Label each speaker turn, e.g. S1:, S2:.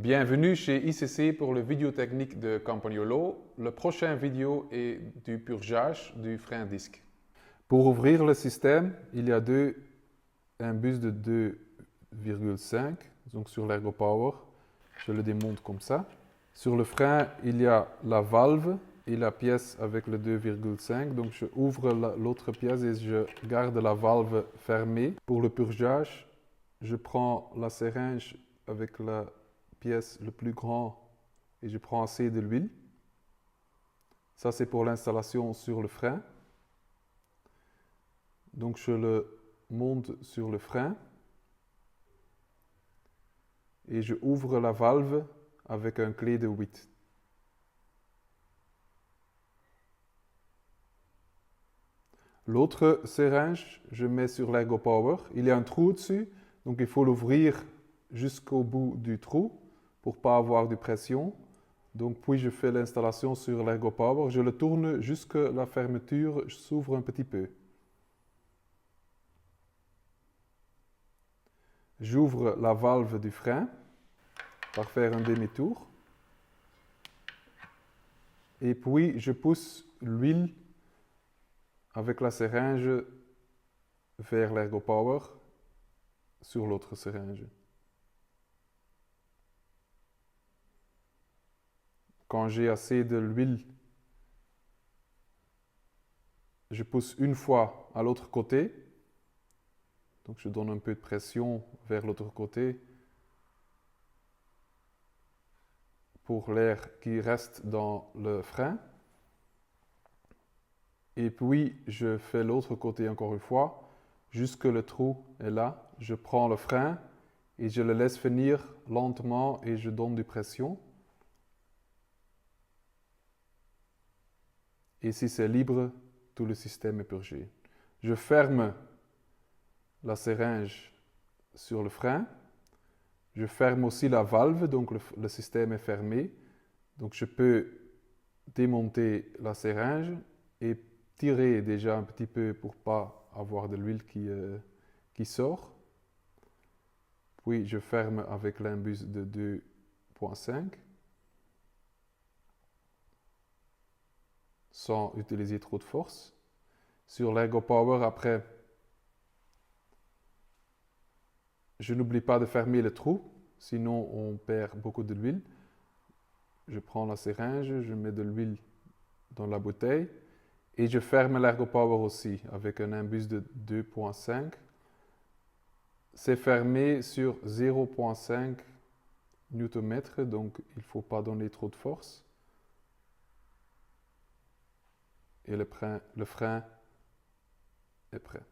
S1: Bienvenue chez ICC pour le vidéo technique de Campagnolo. Le prochain vidéo est du purgeage du frein disque. Pour ouvrir le système, il y a un bus de 2,5, donc sur l'ErgoPower. Je le démonte comme ça. Sur le frein, il y a la valve et la pièce avec le 2,5. Donc je ouvre l'autre pièce et je garde la valve fermée. Pour le purgeage, je prends la seringue avec la pièce le plus grand et je prends assez de l'huile. Ça c'est pour l'installation sur le frein. Donc je le monte sur le frein et je ouvre la valve avec un clé de 8. L'autre seringue, je mets sur l'ErgoPower. Il y a un trou dessus, donc il faut l'ouvrir jusqu'au bout du trou pour ne pas avoir de pression. Donc puis je fais l'installation sur l'ErgoPower. Je le tourne jusqu'à la fermeture s'ouvre un petit peu. J'ouvre la valve du frein par faire un demi-tour. Et puis je pousse l'huile avec la seringue vers l'ErgoPower sur l'autre seringue. Quand j'ai assez de l'huile, je pousse une fois à l'autre côté. Donc je donne un peu de pression vers l'autre côté pour l'air qui reste dans le frein. Et puis je fais l'autre côté encore une fois, jusque le trou est là. Je prends le frein et je le laisse venir lentement et je donne de pression. Et si c'est libre, tout le système est purgé. Je ferme la seringue sur le frein. Je ferme aussi la valve, donc le système est fermé. Donc je peux démonter la seringue et tirer déjà un petit peu pour ne pas avoir de l'huile qui sort. Puis je ferme avec l'imbus de 2,5 sans utiliser trop de force. Sur l'ErgoPower, après, je n'oublie pas de fermer le trou, sinon on perd beaucoup de l'huile. Je prends la seringue, je mets de l'huile dans la bouteille et je ferme l'ErgoPower aussi avec un imbus de 2,5. C'est fermé sur 0,5 Nm, donc il ne faut pas donner trop de force. Et le frein est prêt.